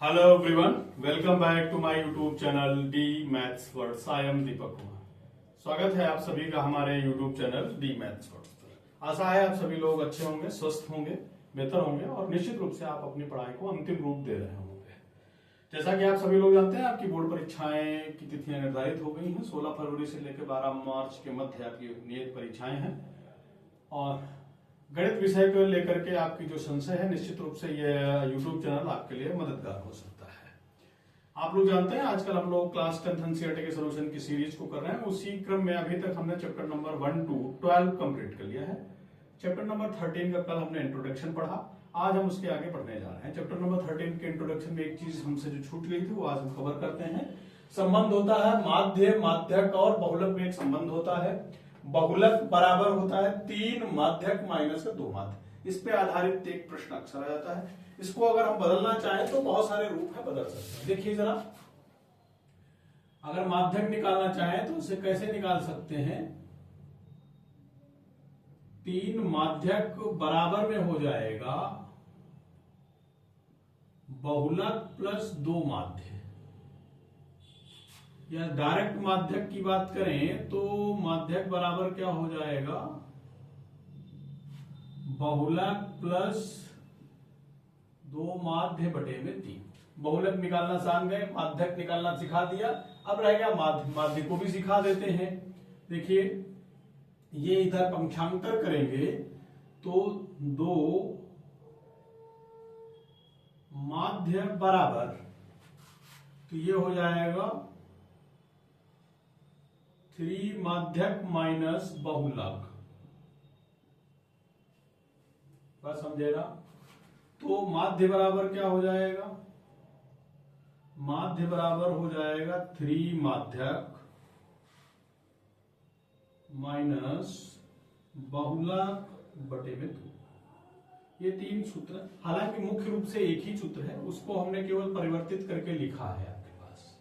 Hello everyone, welcome back to my YouTube channel D maths words. I am Deepak Kumar. स्वागत है आप सभी का हमारे YouTube channel D maths words पर। आशा है आप सभी लोग अच्छे होंगे, स्वस्थ होंगे, बेहतर होंगे और निश्चित रूप से आप अपनी पढ़ाई को अंतिम रूप दे रहे होंगे। जैसा कि आप सभी लोग जानते हैं, आपकी बोर्ड परीक्षाएं की तिथियां निर्धारित हो गई हैं। 16 फरवरी से लेकर 12 मार्च के मध्य आपकी नियत परीक्षाएं हैं और गणित विषय को लेकर के आपकी जो संशय है, निश्चित रूप से ये यूट्यूब चैनल आपके लिए मददगार हो सकता है। आप लोग जानते हैं आजकल हम लोग क्लास 10th एनसीईआरटी के सॉल्यूशन की सीरीज को कर रहे हैं। उसी क्रम में अभी तक हमने चैप्टर नंबर 1 to 12 कंप्लीट कर लिया है। चैप्टर नंबर 13 का कल हमने इंट्रोडक्शन पढ़ा, आज हम उसके आगे पढ़ने जा रहे हैं। चैप्टर नंबर 13 के इंट्रोडक्शन में एक चीज हमसे जो छूट गई थी वो आज हम कवर करते हैं। संबंध होता है माध्य, माध्यक और बहुलक में एक संबंध होता है। बहुलक बराबर होता है 3 माध्यक माइनस 2 माध्य। इस पे आधारित एक प्रश्न अक्सर आ जाता है। इसको अगर हम बदलना चाहें तो बहुत सारे रूप है, बदल सकते हैं। देखिए जरा, अगर माध्यक निकालना चाहें तो उसे कैसे निकाल सकते हैं? 3 माध्यक बराबर में हो जाएगा बहुलक प्लस 2 माध्य। या डायरेक्ट माध्यक की बात करें तो माध्यक बराबर क्या हो जाएगा? बहुलक प्लस 2 माध्य बटे में 3। बहुलक निकालना जान गए, माध्यक निकालना सिखा दिया, अब रह गया माध्य। माध्य को भी सिखा देते हैं। देखिए ये इधर पंक्षांतर करेंगे तो 2 माध्य बराबर, तो ये हो जाएगा 3 माध्यक माइनस बहुलक। बात समझेगा? तो माध्य बराबर क्या हो जाएगा? माध्य बराबर हो जाएगा 3 माध्यक माइनस बहुलक बटे में 2। ये 3 सूत्र, हालांकि मुख्य रूप से एक ही सूत्र है, उसको हमने केवल परिवर्तित करके लिखा है आपके पास।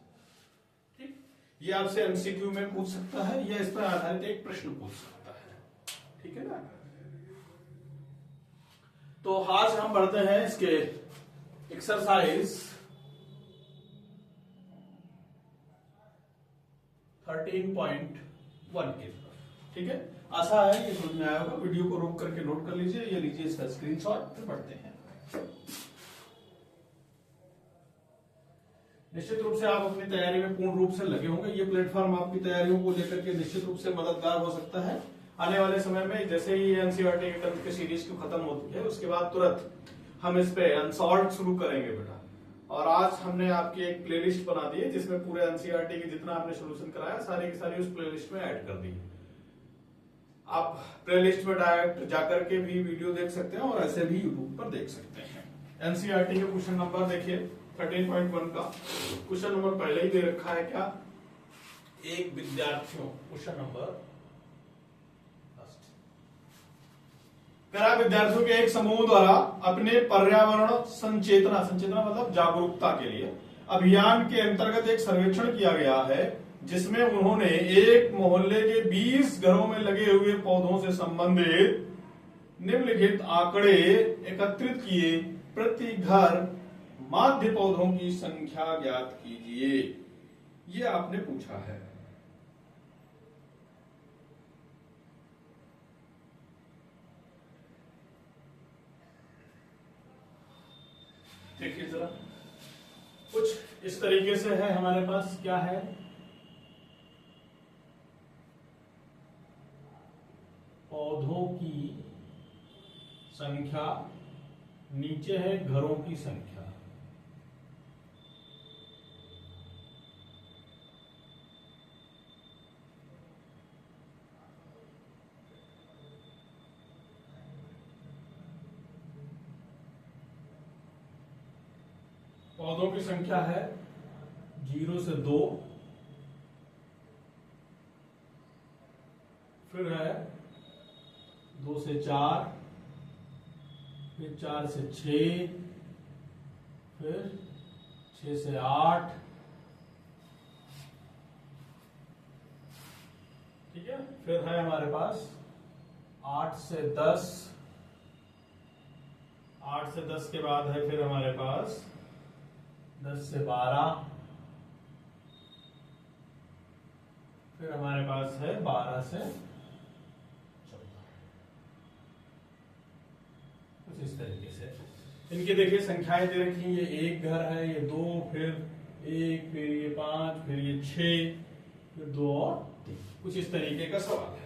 ठीक, ये आपसे एमसीक्यू में पूछ सकता है या इस पर आधारित एक प्रश्न पूछ सकता है। ठीक है ना? तो आज हम बढ़ते हैं इसके एक्सरसाइज 13.1 के तरफ। ठीक है, आशा है ये समझ में आया होगा। वीडियो को रोक करके नोट कर लीजिए, ये लीजिए इसका स्क्रीनशॉट, फिर पढ़ते हैं। निश्चित रूप से आप अपनी तैयारी में पूर्ण रूप से लगे होंगे। ये प्लेटफॉर्म आपकी तैयारियों को लेकर के निश्चित रूप से मददगार हो सकता है। आने वाले समय में जैसे ही एनसीईआरटी के टेंथ की सीरीज की खत्म होती है, उसके बाद तुरंत हम इस पे अनसॉल्व शुरू करेंगे बेटा। और आज हमने आपकी एक प्लेलिस्ट बना दी है जिसमें पूरे एनसीईआरटी की जितना आपने सोल्यूशन कराया सारी की सारी उस प्लेलिस्ट में ऐड कर दी है। आप प्लेलिस्ट में डायरेक्ट जाकर के भी वीडियो देख सकते हैं और ऐसे भी यूट्यूब पर देख सकते हैं। एनसीईआरटी के क्वेश्चन नंबर देखिए 13.1 का क्वेश्चन नंबर पहले ही दे रखा है। क्या? एक विद्यार्थियों, क्वेश्चन नंबर विद्यार्थियों के एक समूह द्वारा अपने पर्यावरण संचेतना मतलब जागरूकता के लिए अभियान के अंतर्गत एक सर्वेक्षण किया गया है, जिसमें उन्होंने एक मोहल्ले के 20 घरों में लगे हुए पौधों से संबंधित निम्नलिखित आंकड़े एकत्रित किए। प्रति घर माध्य पौधों की संख्या ज्ञात कीजिए। ये आपने पूछा है। देखिए जरा, कुछ इस तरीके से है हमारे पास। क्या है? पौधों की संख्या, नीचे है घरों की संख्या। पौधों की संख्या है 0 से 2, फिर है 2 से 4, फिर 4 से 6, फिर 6 से 8। ठीक है, फिर है हमारे पास 8 से 10, 8 से 10 के बाद है फिर हमारे पास 10 से 12, फिर हमारे पास है 12 से 14। कुछ इस तरीके से इनकी देखिए संख्याएं दे रखी, ये एक घर है, ये 2, फिर 1, फिर ये 5, फिर ये 6, फिर 2 और 3। कुछ इस तरीके का सवाल है।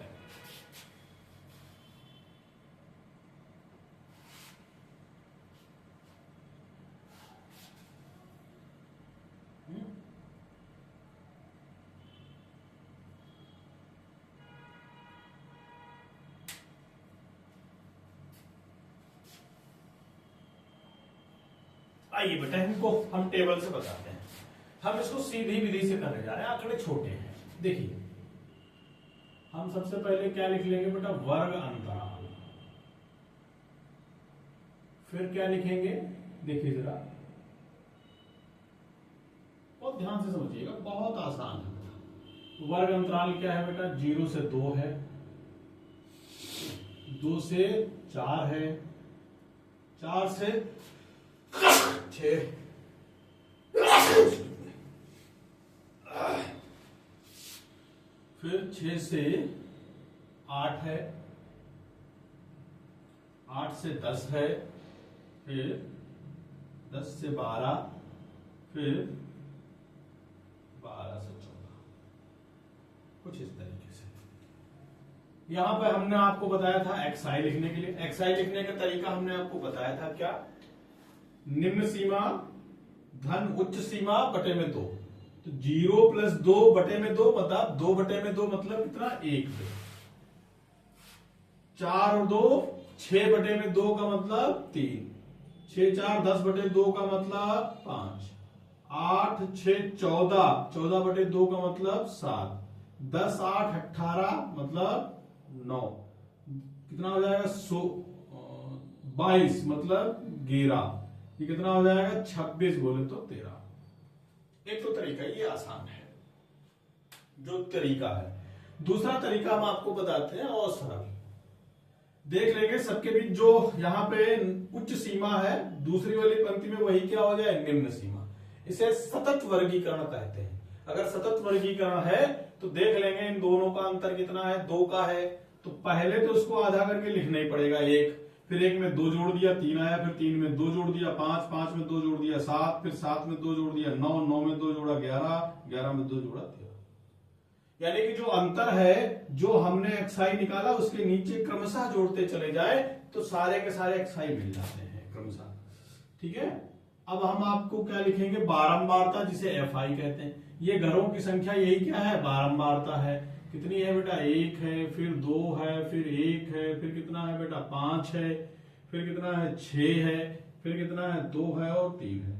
आइए बेटा इनको हम टेबल से बताते हैं। हम इसको सीधी विधि से करने जा रहे हैं, आंकड़े छोटे हैं। देखिए हम सबसे पहले क्या लिख लेंगे बेटा, वर्ग अंतराल। फिर क्या लिखेंगे, देखिए जरा बहुत ध्यान से समझिएगा, बहुत आसान है बेटा। वर्ग अंतराल क्या है बेटा, 0 से 2 है, 2 से 4 है, 4 से 6, फिर 6 से 8 है, 8 से 10 है, फिर 10 से 12, फिर 12 से 14। कुछ इस तरीके से। यहां पे हमने आपको बताया था एक्सआई लिखने के लिए। एक्सआई लिखने का तरीका हमने आपको बताया था क्या, निम्न सीमा धन उच्च सीमा बटे में 2। तो 0 + 2 बटे में 2 मतलब 2 बटे में 2 मतलब कितना, 1। 4 और 2 6 बटे में 2 का मतलब 3, 6 4 10 बटे 2 का मतलब 5, 8 6 14, 14 बटे 2 का मतलब 7, 10 8 18 मतलब 9, कितना हो जाएगा 22 मतलब 11, ये कितना हो जाएगा 26 बोले तो 13। एक तो तरीका ये आसान है जो तरीका है। दूसरा तरीका हम आपको बताते हैं और सरल। देख लेंगे सबके बीच जो यहां पे उच्च सीमा है, दूसरी वाली पंक्ति में वही क्या हो जाए, निम्न सीमा। इसे सतत वर्गीकरण कहते हैं। अगर सतत वर्गीकरण है तो देख लेंगे इन दोनों का अंतर कितना है, 2 का है। तो पहले तो उसको आधा करके लिखना ही पड़ेगा, 1, फिर 1 में 2 जोड़ दिया 3 आया, फिर 3 में 2 जोड़ दिया 5, 5 में 2 जोड़ दिया 7, फिर 7 में 2 जोड़ दिया 9, 9 में 2 जोड़ा 11, 11 में 2 जोड़ा 13। यानी कि जो अंतर है जो हमने एक्सआई निकाला उसके नीचे क्रमशः जोड़ते चले जाए तो सारे के सारे एक्सआई मिल जाते हैं क्रमशः। ठीक है, अब हम आपको क्या लिखेंगे, बारंबारता, जिसे एफआई कहते हैं। ये घरों की संख्या यही क्या है, बारंबारता है। कितनी है बेटा, 1 है, फिर 2 है, फिर 1 है, फिर कितना है बेटा 5 है, फिर कितना है 6 है, फिर कितना है 2 है और 3 है।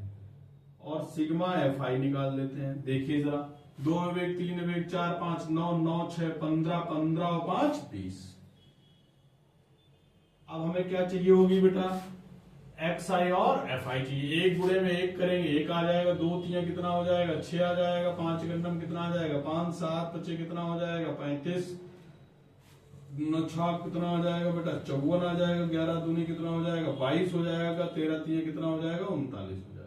और सिग्मा एफआई निकाल लेते हैं। देखिए जरा, 2 × 1 3 × 1 4 5 9 9 6 15 15 और 5 20। अब हमें क्या चाहिए होगी बेटा, एक्सआई और एफआई चाहिए। 1 गुणे में 1 करेंगे 1 आ जाएगा, 2 3 कितना हो जाएगा 6 आ जाएगा, 5 गन्नम कितना आ जाएगा 5, 7 5 कितना हो जाएगा 35, 9 6 कितना हो जाएगा बेटा 54 आ जाएगा, 11 दूनी कितना हो जाएगा 22 हो जाएगा, 13 3 कितना हो जाएगा 39 हो जाएगा।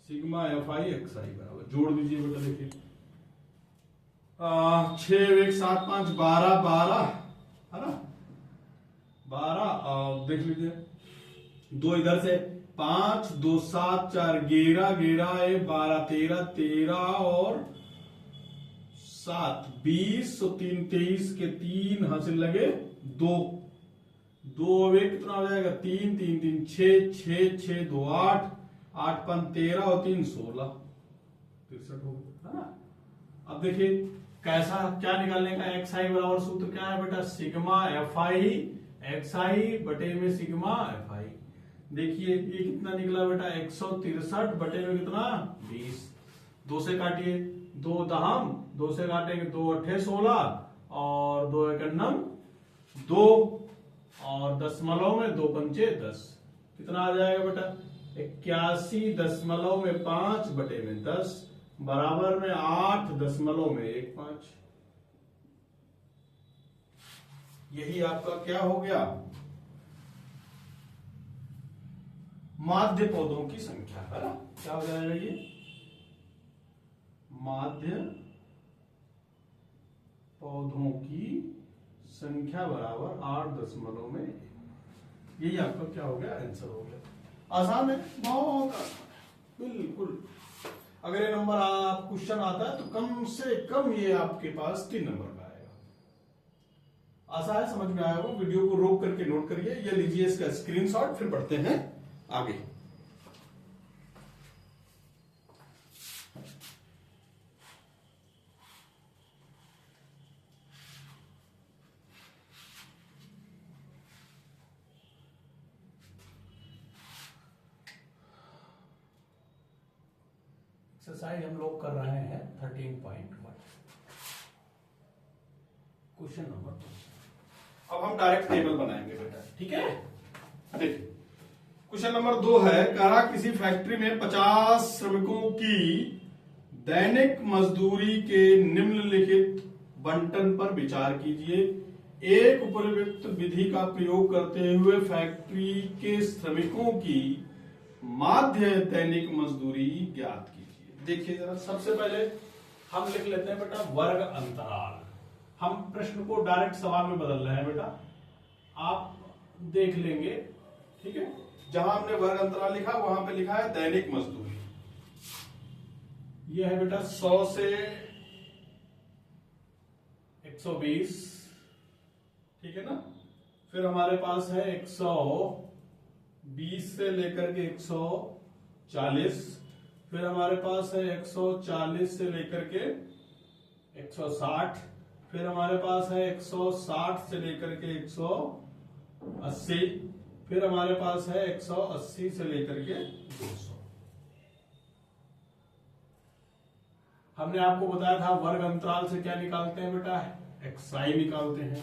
सिग्मा एफआई एक्सआई बराबर, जोड़ दीजिए बेटा। देखिए 6 1 7 5 12 12 है ना, 12 देख लीजिए, 2 इधर से 5 2 7 4 11 11 1 12 13 13 और 7 20 और 3 23 के 3 हासिल लगे 2 2 1 कितना हो जाएगा 3 3 3 6 6 6 2 8 8 5 13 और 3 16 63 हो गया, है ना। अब देखिए कैसा क्या निकालने का, एक्सआई बराबर सूत्र क्या है बेटा, सिग्मा एफआई एक्सआई बटे में सिग्मा एफआई। देखिए ये कितना निकला बेटा 163 बटे में कितना 20। 2 से काटिए, 2 दहम, 2 से काटेंगे 2 अट्ठे 16 और 2 एकन्नम 2 और दशमलव में 2 पंचे 10, कितना आ जाएगा बेटा 81.5 बटे में 10 बराबर में 8.15। यही आपका क्या हो गया, माध्य पौधों की संख्या है ना, क्या हो जाएगा ये, माध्य पौधों की संख्या बराबर 8.1। यही आपका क्या हो गया, आंसर हो गया। आसान है, बहुत आसान है, बिल्कुल। अगर ये नंबर आप क्वेश्चन आता है तो कम से कम ये आपके पास 3 नंबर का आएगा। आसान है, समझ में आया हो। वीडियो को रोक करके नोट करिए, ये लीजिए इसका स्क्रीनशॉट, फिर बढ़ते हैं आगे। एक्सरसाइज हम लोग कर रहे हैं 13.1, क्वेश्चन नंबर 2। अब हम डायरेक्ट टेबल बनाएंगे बेटा, ठीक है। देखिए क्वेश्चन नंबर 2 है, कह रहा किसी फैक्ट्री में 50 श्रमिकों की दैनिक मजदूरी के निम्नलिखित बंटन पर विचार कीजिए। एक उपर्युक्त विधि का प्रयोग करते हुए फैक्ट्री के श्रमिकों की माध्य दैनिक मजदूरी ज्ञात कीजिए। देखिए जरा, सबसे पहले हम लिख लेते हैं बेटा वर्ग अंतराल। हम प्रश्न को डायरेक्ट सवाल में बदल रहे हैं बेटा, आप देख लेंगे, ठीक है। जहां हमने वर्ग अंतराल लिखा वहां पे लिखा है दैनिक मजदूरी। यह है बेटा 100 से 120, ठीक है ना। फिर हमारे पास है 120 से लेकर के 140, फिर हमारे पास है 140 से लेकर के 160, फिर हमारे पास है 160 से लेकर के 180, फिर हमारे पास है 180 से लेकर के 200। हमने आपको बताया था वर्ग अंतराल से क्या निकालते हैं बेटा, एक्सआई निकालते हैं।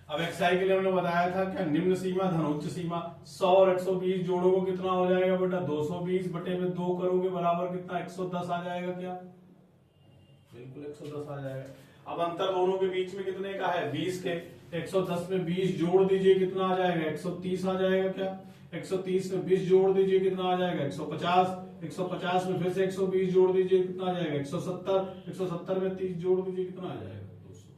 अब एक्सआई के लिए हमने बताया था क्या, निम्न सीमा धन उच्च सीमा। 100 और 120 जोड़ोगे कितना हो जाएगा बेटा, 220 बटे में 2 करोगे बराबर कितना, 110 आ जाएगा क्या, बिल्कुल 110 आ जाएगा। अब अंतर दोनों के बीच में कितने का है, 20 के। 110 में 20 जोड़ दीजिए, कितना आ जाएगा, 130 आ जाएगा क्या। 130 में 20 जोड़ दीजिए, कितना आ जाएगा, 150। 150 में फिर से 120 जोड़ दीजिए, कितना आ जाएगा, 170। 170 में 30 जोड़ दीजिए, कितना आ जाएगा, 200।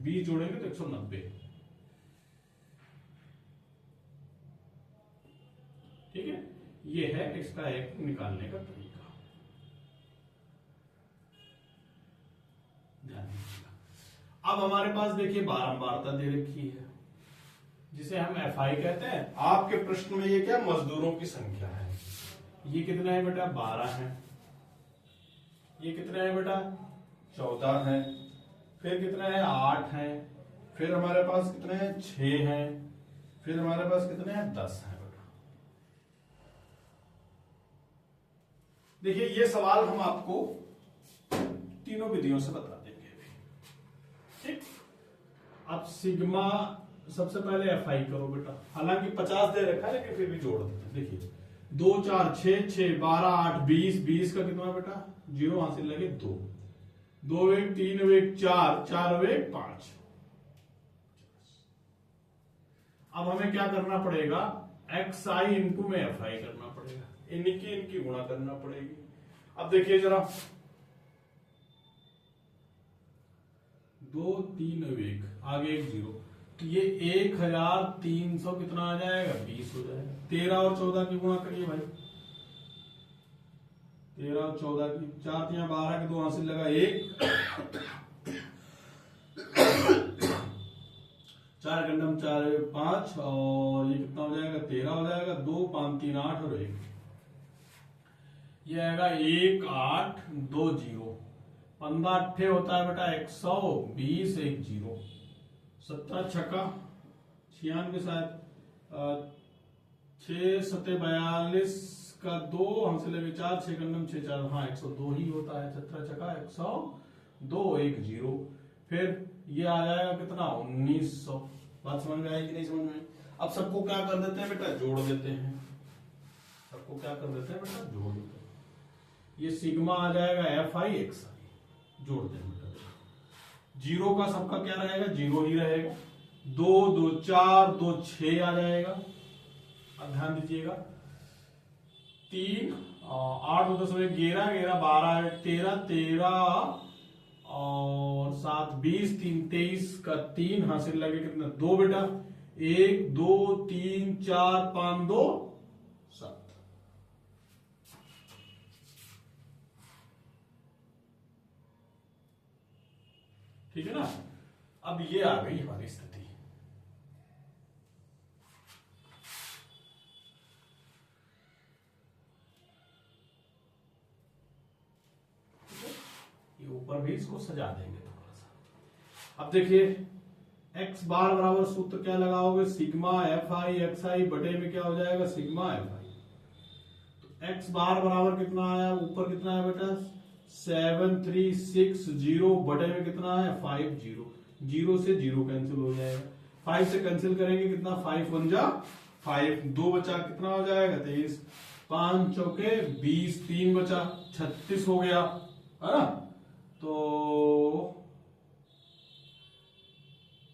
20 जोड़ेंगे तो 190, ठीक है। ये है इसका एक निकालने का तरीका। अब हमारे पास देखिए बारंबारता दे रखी है, जिसे हम एफआई कहते हैं। आपके प्रश्न में ये क्या, मजदूरों की संख्या है। ये कितना है बेटा, 12 है। ये कितना है बेटा, 14 है। फिर कितना है, 8 है। फिर हमारे पास कितने हैं, 6 है। फिर हमारे पास कितने हैं, 10 है बेटा। देखिए ये सवाल हम आपको तीनों विधियों से बता देंगे, ठीक। अब सिग्मा, सबसे पहले एफआई करो बेटा। हालांकि 50 दे रखा है लेकिन फिर भी जोड़ देते हैं। देखिए 2 4 6 6 12 8 20, 20 का कितना बेटा, 0 हासिल लगे 2, 2 1 3 1 4, 4 1 5। अब हमें क्या करना पड़ेगा, एक्स आई इंटू में एफ आई करना पड़ेगा, इनकी गुणा करना पड़ेगी। अब देखिए जरा, 2 3 1 आगे एक 0, तो ये 1300 कितना आ जाएगा, 20 हो जाएगा। 13 और 14 की गुणा करिए भाई, 13 और 14 की, 4 3 12 के 2 हासिल लगा 1, 4 गंडम 4 5, और ये कितना हो जाएगा, 13 हो जाएगा। 2 5 3 8 और 1, ये आएगा 1 8 2 0, 15 अट्ठे होता है बेटा 120, 1 0, 17 छक्का 96 शायद, 6 7 42 का 2 हमसे लगे 4, 6 गंडम 6 4, हाँ 102 ही होता है। 17 छक्का 102, 1 0। फिर ये आ जाएगा कितना, 1900। बात समझ में आई कि नहीं समझ में आई? अब सबको क्या कर देते हैं बेटा, जोड़ देते हैं। सबको क्या कर देते हैं बेटा, जोड़ देते हैं। ये सिग्मा आ जाएगा एफ आई एक्स आई, जोड़ दें बेटा। 0 का सबका क्या रहेगा, 0 ही रहेगा। 2 2 4 2 6 आ जाएगा। अब ध्यान दीजिएगा, 3 8 और 10 11 11 12 13 13 और 7 20 3 23 का 3 हासिल लगे कितना 2 बेटा, 1 2 3 4 5 2 7। ठीक है ना। अब ये आ गई हमारी स्थिति। ये ऊपर भी इसको सजा देंगे थोड़ा सा। अब देखिए x बार बराबर सूत्र क्या लगाओगे, सिग्मा एफ आई एक्स आई बटे में क्या हो जाएगा सिग्मा एफ आई। तो x बार बराबर कितना आया, ऊपर कितना है बेटा 7360 बटे में कितना है 50, 0 से 0 कैंसिल हो जाएगा, 5 से कैंसिल करेंगे कितना 5 1 जा 5, 2 बचा कितना हो जाएगा 23, 5 चौके 20, 3 बचा 36 हो गया है ना। तो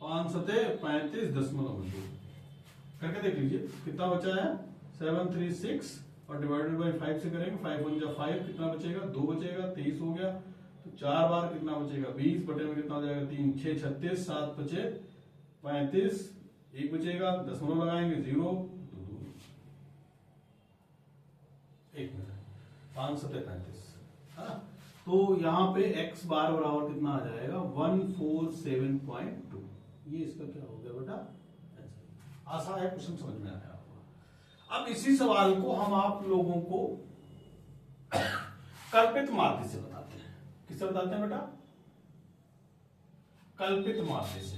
5 सते 35.2 करके देख लीजिए कितना बचा है 736 और डिवाइडेड बाय 5 से करेंगे 5 1 जा 5 कितना बचेगा 2 बचेगा 23 हो गया। तो 4 बार कितना बचेगा 20 बटे में कितना हो जाएगा 3 6 36 7 बचे 35 1 बचेगा दशमलव लगाएंगे 0 1 मिनट 5 सते 35 है ना। तो यहाँ पे x बार बराबर कितना आ जाएगा 147.2। ये इसका क्या हो गया बेटा आसान है, क्वेश्चन समझ में आया आपको। अब इसी सवाल को हम आप लोगों को कल्पित माध्य से बताते हैं। किससे बताते हैं बेटा कल्पित माध्य से।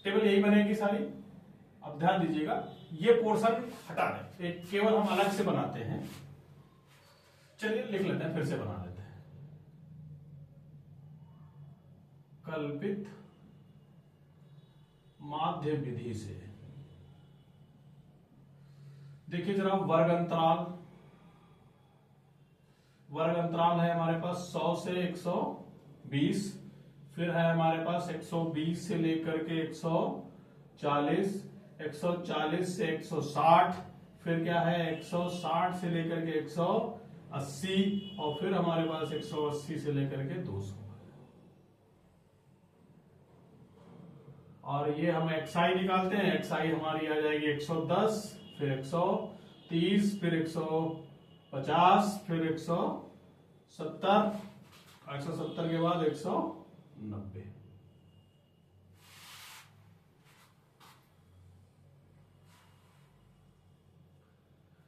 टेबल यही बनेगी सारी। अब ध्यान दीजिएगा ये पोर्शन हटा दें, केवल हम अलग से बनाते हैं। चलिए लिख लेते हैं, फिर से बना लेते हैं। कल्पित माध्य विधि से देखिए जरा वर्ग अंतराल है हमारे पास 100 से 120, फिर है हमारे पास 120 से लेकर के 140, 140 से 160, फिर क्या है 160 से लेकर के 180 और फिर हमारे पास 180 से लेकर के 200। और ये हम xi निकालते हैं, xi हमारी आ जाएगी 110, फिर 130, फिर 150, फिर 170, 170 के बाद 190।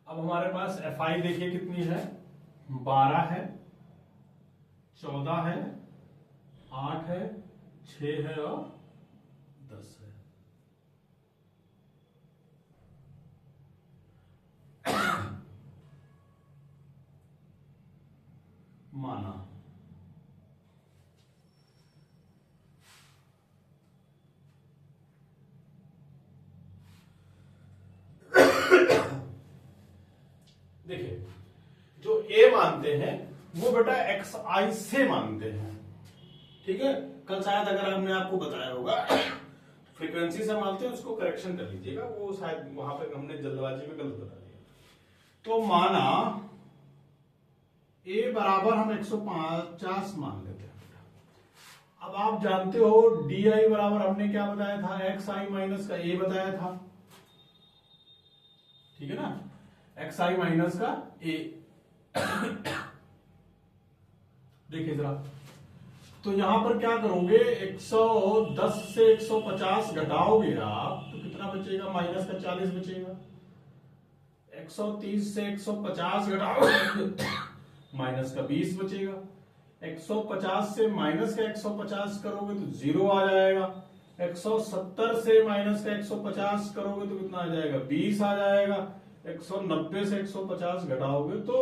अब हमारे पास fi देखिए कितनी है 12 है, 14 है, 8 है, 6 है और 10 है। माना देखिए जो ए मानते हैं वो बेटा एक्स आई से मानते हैं। ठीक है, कल शायद अगर हमने आपको बताया होगा फ्रीक्वेंसी से मानते हैं, उसको करेक्शन कर लीजिएगा, वो शायद वहां पर हमने जल्दबाजी में गलत बता दिया। तो माना ए बराबर हम 150 मान लेते हैं। अब आप जानते हो डी आई बराबर हमने क्या बताया था एक्स आई माइनस का ए बताया था। ठीक है ना, एक्स आई माइनस का ए। देखिए जरा, तो यहां पर क्या करोगे 110 से 150 घटाओगे आप तो कितना बचेगा माइनस का 40 बचेगा। 130 से 150 घटाओगे माइनस का 20 बचेगा। 150 से माइनस का 150 करोगे तो 0 आ जाएगा। 170 से माइनस का 150 करोगे तो कितना आ जाएगा 20 आ जाएगा। 190 से 150 घटाओगे तो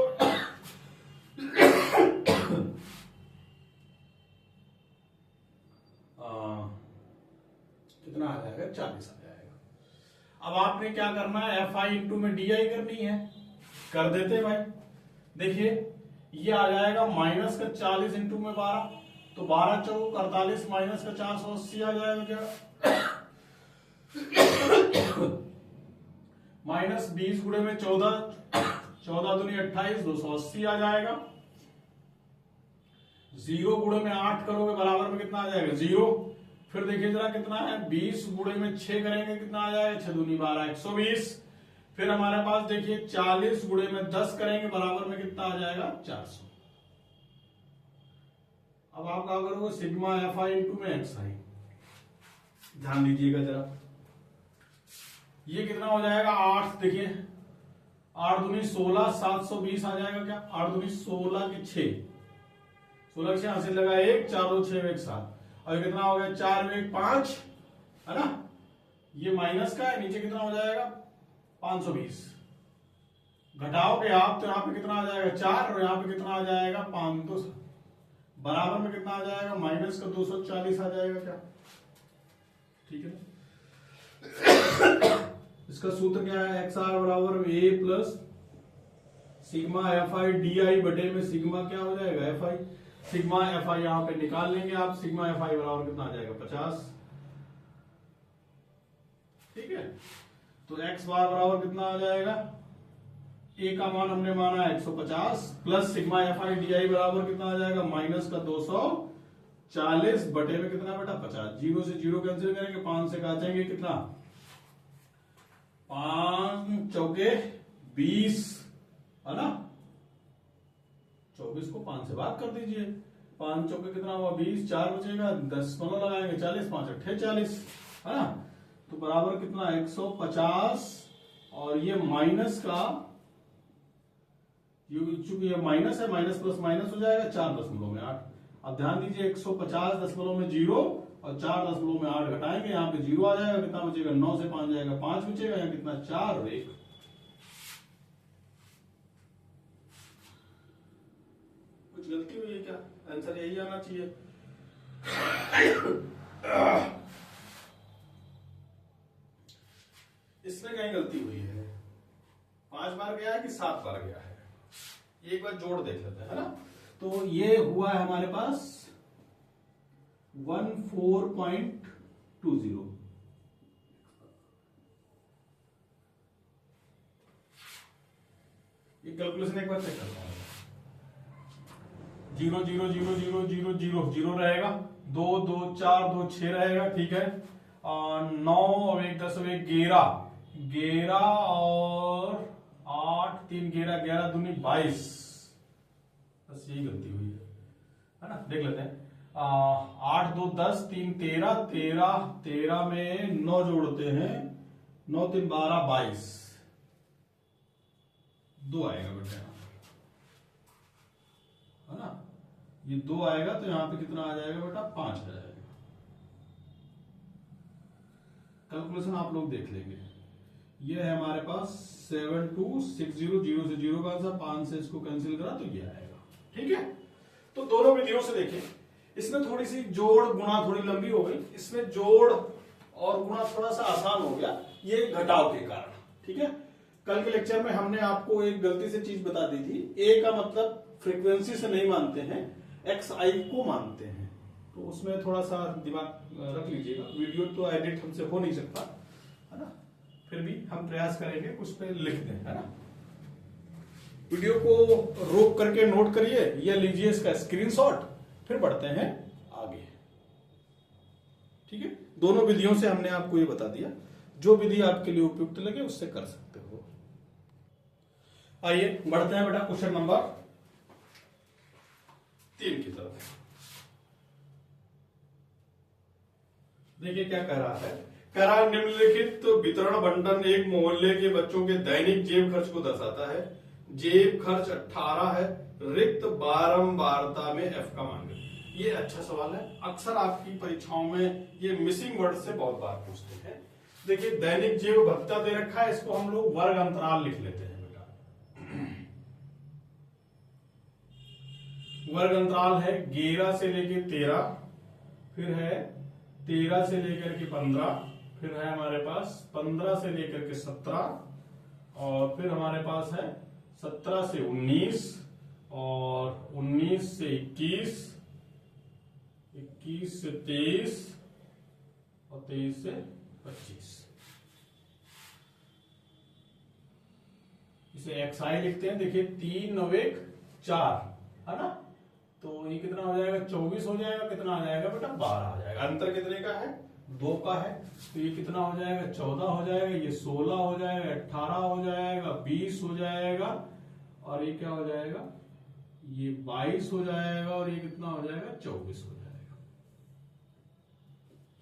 कितना आ जाएगा 40 आ जाएगा। अब आपने क्या करना है एफ आई इंटू में डी आई करनी है, कर देते हैं भाई। देखिए ये आ जाएगा माइनस का 40 इंटू में 12, तो 12 चौक 48 माइनस का 480 आ जाएगा क्या माइनस 20 गुणे में 14, 14 दूनी 28, 280 आ जाएगा। 0 गुणे में 8 करोगे बराबर में कितना आ जाएगा 0। फिर देखिए जरा कितना है, 20 गुणे में 6 करेंगे कितना आ जाएगा, 6 दूनी 12, 120। फिर हमारे पास देखिए 40 गुणे में 10 करेंगे बराबर में कितना आ जाएगा 400। अब आप क्या करोगे, सिग्मा एफ आई इंटू में एक्स आई, ध्यान दीजिएगा जरा, ये कितना हो जाएगा 8, देखिए 8 दूनी 16, 720 आ जाएगा क्या, 8 दूनी 16 के 6, 16 के 6 हासिल लगा 1, 4 2 6 1 7, और कितना हो गया 4 1 5, है ना। ये माइनस का है, नीचे कितना हो जाएगा 520, घटाओगे आप तो यहाँ पे कितना आ जाएगा 4, और यहाँ पे कितना आ जाएगा 500, बराबर में कितना आ जाएगा माइनस का 240 आ जाएगा क्या, ठीक है। इसका सूत्र क्या है, एक्स आर बराबर A plus sigma F I D I बटे में सिग्मा क्या हो जाएगा F I. Sigma F I यहां पे निकाल लेंगे आप, सिग्मा एफ आई बराबर कितना आ जाएगा 50, ठीक है। तो एक्स बार बराबर कितना आ जाएगा, ए का मान हमने माना है 150 plus sigma F I D आई बराबर कितना आ जाएगा माइनस का 240 बटे में कितना बेटा 50। 0 से 0 कैंसिल करेंगे, 5 से काटेंगे कितना, 5 चौके 20, है ना। 24 को 5 से भाग कर दीजिए, 5 चौके कितना हुआ 20, 4 बचेगा, 10 दोनों लगाएंगे 40, 5 अट्ठे 40, है ना। तो बराबर कितना 150, और ये माइनस का, चूंकि ये माइनस है, माइनस प्लस माइनस हो जाएगा 4.8। अब ध्यान दीजिए 150 दशमलव में 0 और 4 दशमलव में 8 घटाएंगे, यहाँ पे 0 आ जाएगा, कितना बचेगा 9 से 5 जाएगा 5 बचेगा, यहाँ कितना 4 और 1। कुछ गलती हुई है क्या, आंसर यही आना चाहिए। इसमें कहीं गलती हुई है, 5 बार गया है कि 7 बार गया है, एक बार जोड़ देख लेते हैं, है ना। तो ये हुआ है हमारे पास 14.20। ये कैलकुलेशन एक बार चेक करता हूं, 0 0 0 0 0 0 0 रहेगा, 2 2 4 2 6 रहेगा, ठीक है। 9 और 1 10 और 1 11, 11 और 8 3 11, 11 दूनी 22, बस यही गलती हुई है ना। देख लेते हैं, 8 2 10 3 13, 13 13 में 9 जोड़ते हैं, 9 3 12 22, 2 आएगा बेटा, है ना। ये 2 आएगा तो यहां पे कितना आ जाएगा बेटा 5 आ जाएगा। कैलकुलेशन आप लोग देख लेंगे, ये है हमारे पास 7260, 0 से 0 का आंसर, 5 से इसको कैंसिल करा तो ये आएगा, ठीक है। तो दोनों विधियों से देखें, इसमें थोड़ी सी जोड़ गुणा थोड़ी लंबी हो गई, इसमें जोड़ और गुणा थोड़ा सा आसान हो गया, ये घटाव के कारण, ठीक है। कल के लेक्चर में हमने आपको एक गलती से चीज बता दी थी, ए का मतलब फ्रीक्वेंसी से नहीं मानते हैं, एक्स आई को मानते हैं, तो उसमें थोड़ा सा दिमाग रख लीजिएगा। वीडियो तो एडिट हमसे हो नहीं सकता, है ना, फिर भी हम प्रयास करेंगे उस पर लिख दें, है ना। वीडियो को रोक करके नोट करिए या लीजिए इसका स्क्रीनशॉट, फिर बढ़ते हैं आगे, ठीक है। दोनों विधियों से हमने आपको ये बता दिया, जो विधि आपके लिए उपयुक्त लगे उससे कर सकते हो। आइए बढ़ते हैं बेटा क्वेश्चन नंबर 3 की तरफ। देखिए क्या कह रहा है, कह रहा है निम्नलिखित वितरण बंटन एक मोहल्ले के बच्चों के दैनिक जेब खर्च को दर्शाता है। जेब खर्च 18 है, रिक्त बारंबारता में एफ का मान। ये अच्छा सवाल है, अक्सर आपकी परीक्षाओं में ये मिसिंग वर्ड से बहुत बार पूछते हैं। देखिए दैनिक जेब भत्ता दे रखा है, इसको हम लोग वर्ग अंतराल लिख लेते हैं बेटा। वर्ग अंतराल है 11 से लेके 13, फिर है 13 से लेकर के 15, फिर है हमारे पास 15 से लेकर के 17, और फिर हमारे पास है 17 से 19, और 19 से 21, 21 से 23, और 23 से 25। इसे एक्स आई लिखते हैं। देखिए 3 9 1 4 है ना, तो ये कितना हो जाएगा 24 हो जाएगा, कितना आ जाएगा बेटा 12 आ जाएगा। अंतर कितने का है 2 का है, तो ये कितना हो जाएगा 14 हो जाएगा, ये 16 हो जाएगा, 18 हो जाएगा, 20 हो जाएगा, और ये क्या हो जाएगा ये 22 हो जाएगा, और ये कितना हो जाएगा 24 हो जाएगा।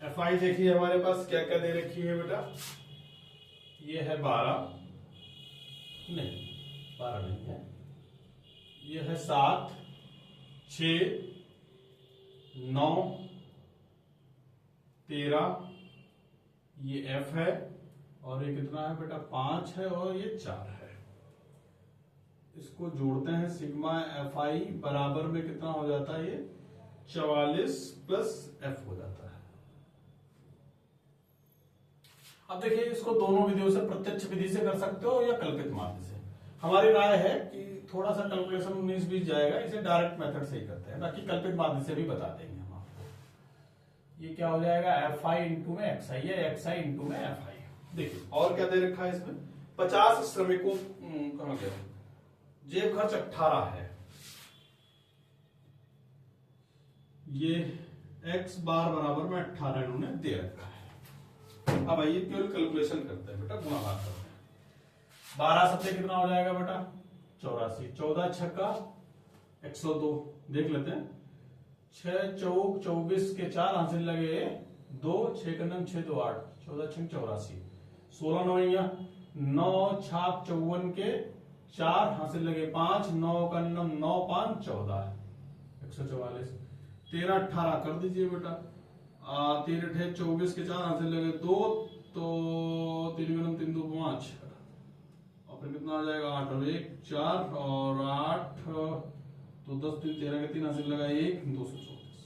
एफ आई देखिए हमारे पास क्या क्या दे रखी है बेटा, ये है 12 नहीं 12 नहीं है, ये है 7 6 9 13, ये एफ है, और ये कितना है बेटा 5 है, और ये 4 है। इसको जोड़ते हैं, सिग्मा एफ आई बराबर में कितना हो जाता है ये 44 प्लस एफ हो जाता है। अब देखिए इसको दोनों विधियों से, प्रत्यक्ष विधि से कर सकते हो या कल्पित माध्य से। हमारी राय है कि थोड़ा सा कैलकुलेशन 19-20 जाएगा, इसे डायरेक्ट मेथड से ही करते हैं, बाकी कल्पित माध्य से भी बता देंगे हम आपको। ये क्या हो जाएगा एफ आई इंटू में एक्स आई है, एक्स आई इंटू में एफ आई। देखिए और क्या दे रखा है इसमें, 50 श्रमिकों कहां गया, जेब खर्च 18 है, ये x बार बराबर में 18 इन्होंने दे रखा है। अब आइए केवल कैलकुलेशन करते हैं बेटा, गुणाकार करते हैं। 12 सबसे कितना हो जाएगा बेटा 84, 14 छक्का 102, देख लेते हैं 6 चौक 24 के 4 हासिल लगे 2, 6 का 6 2 8, 14 6 84, 16 नवैया 9 छाक 54 के 4 हासिल लगे 5, 9 का 9 5 14 144, 13 18 कर दीजिए बेटा, 13 अठे 24 के 4 हासिल लगे 2, तो 3 3 2 5, और फिर कितना आ जाएगा 8 और 1 4 और 8 तो 10 3 13 के 3 हासिल लगा 1 234,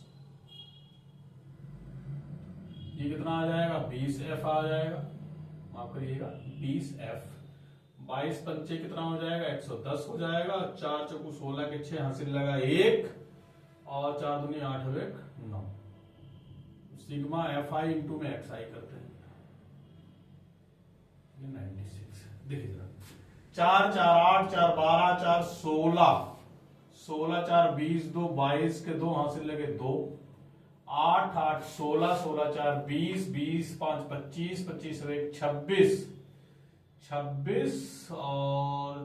ये कितना आ जाएगा 20 एफ आ जाएगा, माफ करिएगा 20 एफ। 22 पंचे कितना हो जाएगा 110 हो जाएगा, 4 चौकू 16 के 6 हासिल लगा 1, और 4 दूनी 8 और 1 9। सिग्मा एफ आई इंटू में एक्स आई करते हैं, ये 96। देखिए जरा 4 4 8 4 12 4 16, 16 4 20 2 22 के 2 हासिल लगे 2, 8 8 16 16 4 20 20 5 25 25 और 1 26, 26 और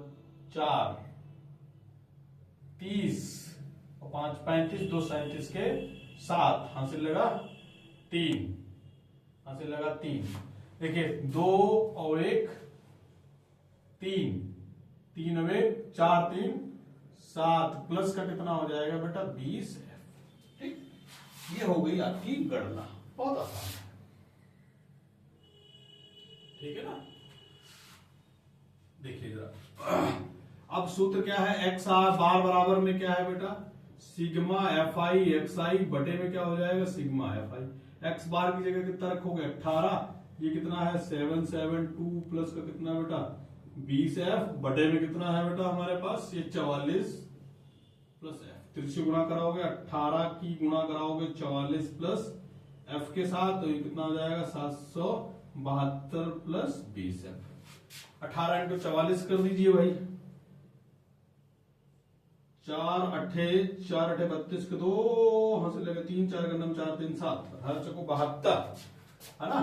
4 30 और 5 35 2 37 के 7 हासिल लगा 3, हासिल लगा 3। देखिए 2 और 1 3, 3 और 1 4 3 7, प्लस का कितना हो जाएगा बेटा 20 एफ। ठीक, ये हो गई आपकी गणना, बहुत आसान है, ठीक है ना। देखिए जरा अब सूत्र क्या है, एक्स आर बार बराबर में क्या है बेटा सिग्मा एफ आई एक्स आई बटे में क्या हो जाएगा सिग्मा एफ आई। एक्स बार की जगह कितना रखोगे 18, ये कितना है 772 प्लस का कितना बेटा 20 एफ बटे में कितना है बेटा हमारे पास ये 44 प्लस एफ। तिरछी गुणा कराओगे 18 की गुणा कराओगे 44 प्लस एफ के साथ, तो ये कितना हो जाएगा 772 प्लस 20 एफ। 18 इंटू 44 कर दीजिए भाई, 4 अठे 32 के 2 हासिल लगे 3 4 का 4 3 7, हर चको 72 है ना,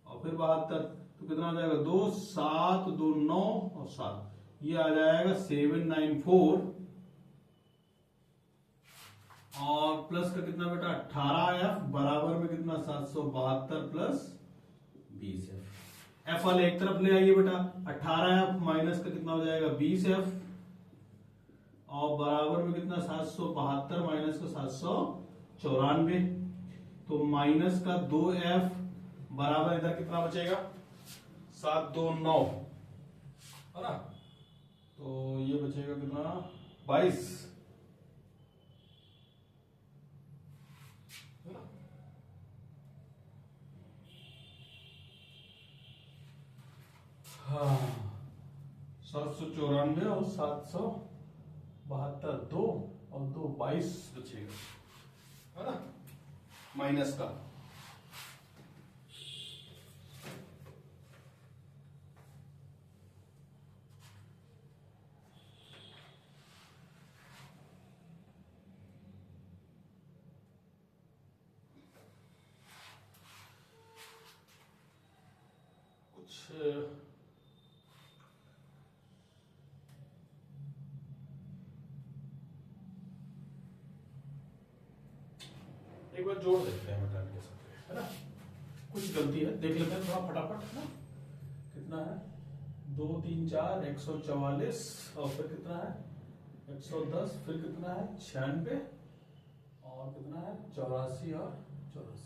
और फिर 72 तो कितना आ जाएगा 2 7 2 9 और 7, ये आ जाएगा 794, और प्लस का कितना बेटा 18 एफ बराबर में कितना 772 प्लस 20 एफ। एफ वाले एक तरफ ले आइए बेटा, 18 एफ माइनस का कितना हो जाएगा 20 एफ, और बराबर में कितना 772 माइनस का 794, तो माइनस का 2 एफ बराबर इधर कितना बचेगा 729 है ना, तो ये बचेगा कितना 22 है ना। हाँ 794 और 772 2 और 2 22 बचेगा है ना, माइनस का। एक बार जोड़ देखते हैं बेटा इनके साथ, है ना। कुछ गलती है, देख लेते हैं थोड़ा फटाफट, है ना। कितना है 2 3 4 144, और फिर कितना है 110, फिर कितना है 96, और कितना है 84 और 84।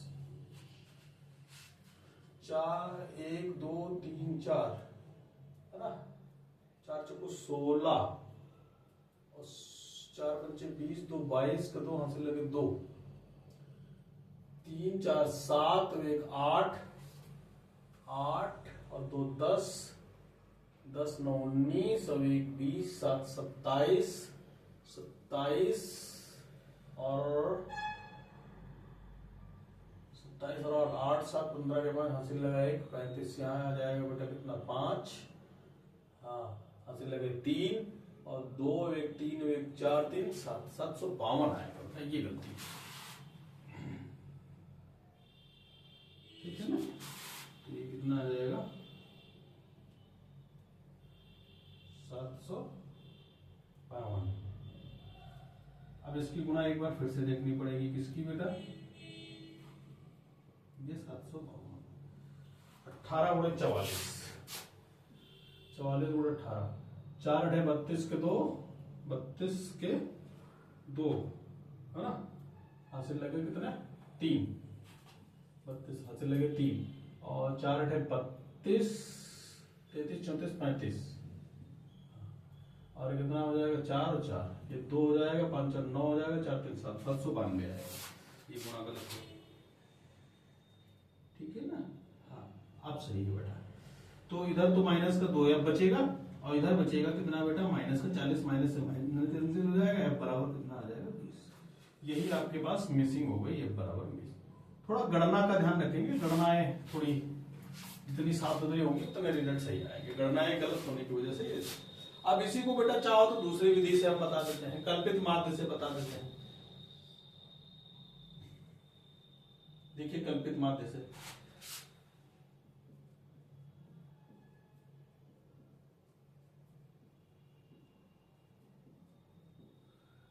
4 1 2 3 4, है ना। 4 चौको 16 और 4 पंचे 20, 2 22 का 2 हासिल लगे 2, 3 4 7 और 1 8, 8 और 2 10, 10 9 19 और 1 20, 7 27, 27 और 27 और 8 7 15 के बाद हासिल लगा 1, 35 यहाँ आ जाएगा बेटा कितना 5, हाँ हासिल लगे 3 और 2 1 3 1 4 3 7, 752 आएगा बेटा, ये गलती है, ठीक है ना। ये कितना आ जाएगा 752। अब इसकी गुणा एक बार फिर से देखनी पड़ेगी, किसकी बेटा, ये 752, 18 गुणे 44, 44 गुणे 18, 4 8 32 के 2, 32 के 2, है ना। हासिल लगे कितना 3, 32 हासिल लगे 3, और 4 8 32, 33 34 35, और कितना हो जाएगा 4 और 4, ये 2 हो जाएगा, 5 और 9 हो जाएगा, 4 3 7, 792 आएगा। ये गुणा गलत है, ठीक है ना। हाँ अब सही है बेटा। तो इधर तो माइनस का 2 अब बचेगा, और इधर बचेगा कितना बेटा माइनस का 40, माइनस से माइनस कैंसिल हो जाएगा, f बराबर कितना आ जाएगा 20। यही आपके पास मिसिंग हो गई, f बराबर 20। थोड़ा गणना का ध्यान रखेंगे, गणनाएं थोड़ी जितनी साफ सुथरी होंगी तो मेरे रिजल्ट सही आएंगे, गणनाएं गलत होने की वजह से। अब इसी को बेटा चाहो तो दूसरी विधि से हम बता देते हैं, कल्पित माध्य से बता देते हैं। देखिए कल्पित माध्य से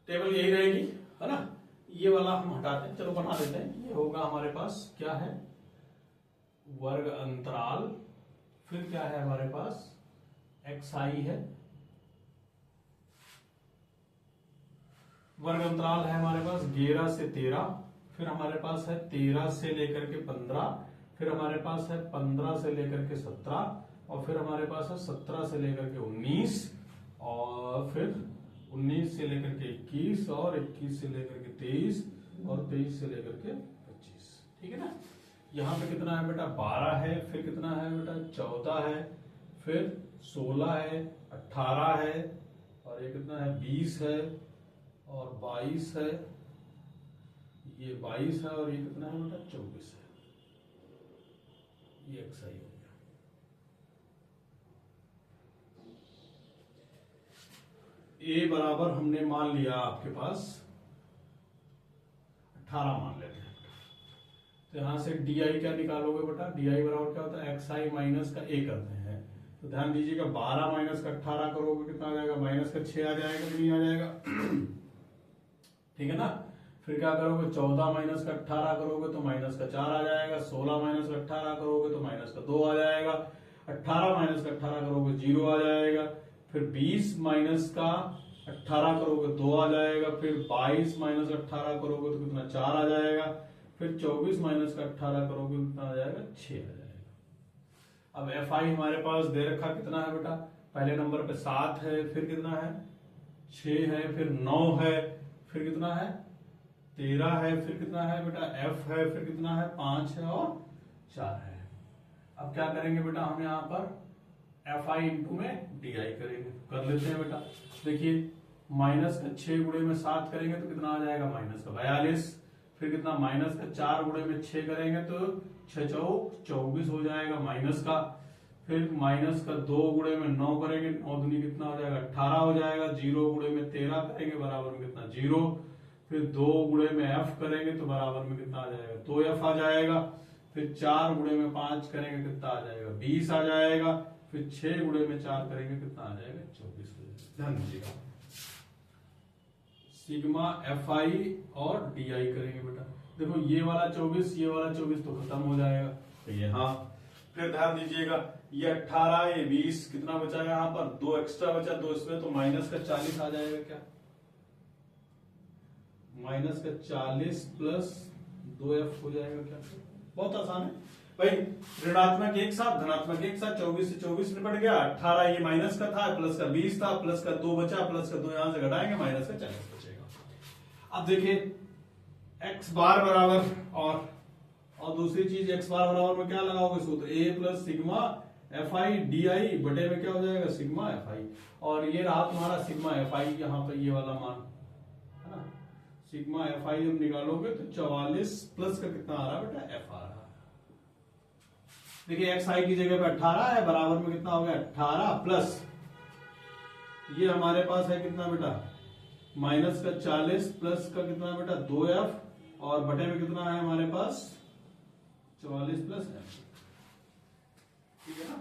टेबल यही रहेगी, है ना। ये वाला हम हटाते हैं, चलो बना देते हैं। ये होगा हमारे पास क्या है, वर्ग अंतराल, फिर क्या है हमारे पास xi है, वर्ग अंतराल है हमारे पास 11 से 13, फिर हमारे पास है 13 से लेकर के 15, फिर हमारे पास है 15 से लेकर के 17, और फिर हमारे पास है 17 से लेकर के 19, और फिर 19 से लेकर के 21, और 21 से लेकर के 23, और 23 से लेकर के 25, ठीक है ना। यहाँ पे कितना है बेटा 12 है, फिर कितना है बेटा 14 है, फिर 16 है, 18 है, और ये कितना है 20 है, और 22 है, ये 22 है, और ये कितना है बेटा 24 है। ये xi हो गया। a बराबर हमने मान लिया आपके पास 18 मान लेते हैं, तो यहां से di क्या निकालोगे बेटा, di बराबर क्या होता है xi माइनस का a करते हैं। तो ध्यान दीजिएगा 12 माइनस का 18 करोगे कितना आ जाएगा, माइनस का 6 आ जाएगा कि नहीं आ जाएगा, ठीक है ना। फिर क्या करोगे 14 माइनस का 18 करोगे तो माइनस का 4 आ जाएगा, 16 माइनस का 18 करोगे तो माइनस का 2 आ जाएगा, 18 माइनस का 18 करोगे 0 आ जाएगा, फिर 20 माइनस का 18 करोगे 2 आ जाएगा, फिर 22 माइनस 18 करोगे तो कितना 4 आ जाएगा, फिर 24 माइनस का 18 करोगे कितना आ जाएगा 6 आ जाएगा। अब fi हमारे पास दे रखा कितना है बेटा, पहले नंबर पे 7 है, फिर कितना है 6 है, फिर 9 है, फिर कितना है 13 है, फिर कितना है बेटा f है, फिर कितना है 5 है और 4 है। अब क्या करेंगे बेटा, हम यहाँ पर fi इंटू में di करेंगे, कर लेते हैं बेटा। देखिए माइनस का 6 गुणे में 7 करेंगे तो कितना आ जाएगा माइनस का 42, फिर कितना माइनस का 4 गुणे में 6 करेंगे तो 6 चौक 24 हो जाएगा माइनस का, फिर माइनस का 2 गुणे में 9 करेंगे, 9 दूनी कितना हो जाएगा 18 हो जाएगा, 0 गुणे में 13 करेंगे बराबर में कितना 0, फिर 2 गुणे में f करेंगे तो बराबर में कितना आ जाएगा 2f आ जाएगा, फिर 4 गुणे में 5 करेंगे कितना आ जाएगा 20 आ जाएगा, फिर 6 गुणे में 4 करेंगे कितना आ जाएगा 24 हो जाएगा। ध्यान दीजिएगा सिग्मा FI और DI करेंगे बेटा, देखो ये वाला 24 ये वाला 24 तो खत्म हो जाएगा, तो ये हाँ। फिर ध्यान दीजिएगा ये 18 ये 20 कितना बचा यहाँ पर 2 एक्स्ट्रा बचा, 2 इसमें तो माइनस का 40 आ जाएगा, क्या माइनस का 40 प्लस 2F हो जाएगा, क्या बहुत आसान है भाई। ऋणात्मक एक साथ धनात्मक एक साथ, 24 से 24 निपट गया, 18 ये माइनस का था, प्लस का 20 था, प्लस का 2 बचा, प्लस का 2 यहां से घटाएंगे, माइनस का 40 बचेगा। अब देखिए x बार बराबर और दूसरी चीज x बार बराबर में क्या लगाओगे सूत्र, a plus sigma FI DI बटे में क्या हो जाएगा सिग्मा FI, और ये रहा तुम्हारा सिग्मा FI, यहाँ पे ये वाला मान है ना, सिग्मा FI जब निकालोगे तो 44 प्लस का कितना आ रहा है बेटा F आ रहा है। देखिए XI की जगह पे 18 है, बराबर में कितना हो गया 18 प्लस ये हमारे पास है कितना बेटा माइनस का 40 प्लस का कितना बेटा 2F, और बटे में कितना है हमारे पास 44 प्लस F, ठीक है ना,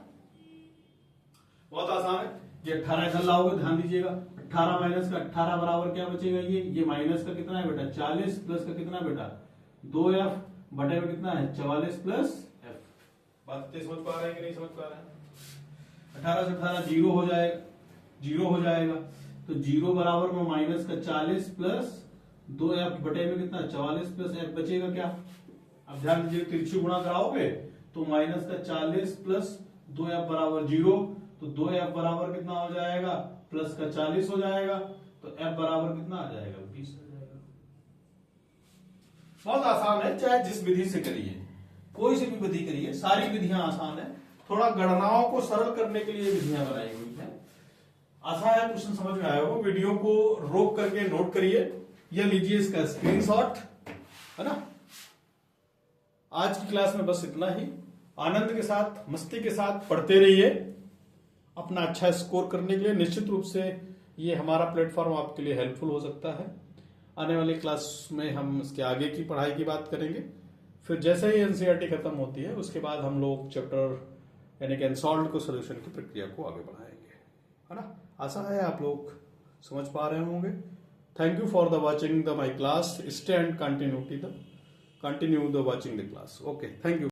बहुत आसान है। ये 18 इधर लाओगे, ध्यान दीजिएगा 18 माइनस का 18 बराबर क्या बचेगा, ये माइनस का कितना है बेटा 40 प्लस का कितना बेटा 2F, बटे में कितना है 44 प्लस F। बात समझ पा रहे हैं कि नहीं समझ पा रहे हैं। 18 से 18 जीरो हो जाएगा, तो 0 बराबर में माइनस का 40 प्लस 2F बटे में कितना 44 प्लस F बचेगा, क्या अब ध्यान दीजिए तिरछी गुणा कराओगे तो माइनस का 40 प्लस 2F बराबर 0, तो 2F बराबर कितना हो जाएगा प्लस का 40 हो जाएगा, तो F बराबर कितना आ जाएगा 20 हो जाएगा। बहुत आसान है, चाहे जिस विधि से करिए, कोई सी भी विधि करिए, सारी विधियां आसान है, थोड़ा गणनाओं को सरल करने के लिए विधियां बनाई हुई है। आशा है क्वेश्चन समझ में आया हो, वीडियो को रोक करके नोट करिए या लीजिए इसका स्क्रीनशॉट, है ना। आज की क्लास में बस इतना ही, आनंद के साथ मस्ती के साथ पढ़ते रहिए, अपना अच्छा स्कोर करने के लिए निश्चित रूप से ये हमारा प्लेटफॉर्म आपके लिए हेल्पफुल हो सकता है। आने वाली क्लास में हम इसके आगे की पढ़ाई की बात करेंगे, फिर जैसे ही एनसीईआरटी खत्म होती है उसके बाद हम लोग चैप्टर यानी कि अनसॉल्व्ड को सोल्यूशन की प्रक्रिया को आगे बढ़ाएंगे, है ना। आशा है आप लोग समझ पा रहे होंगे। Thank you for the watching the my class, stay and continue the watching the class. Okay, thank you.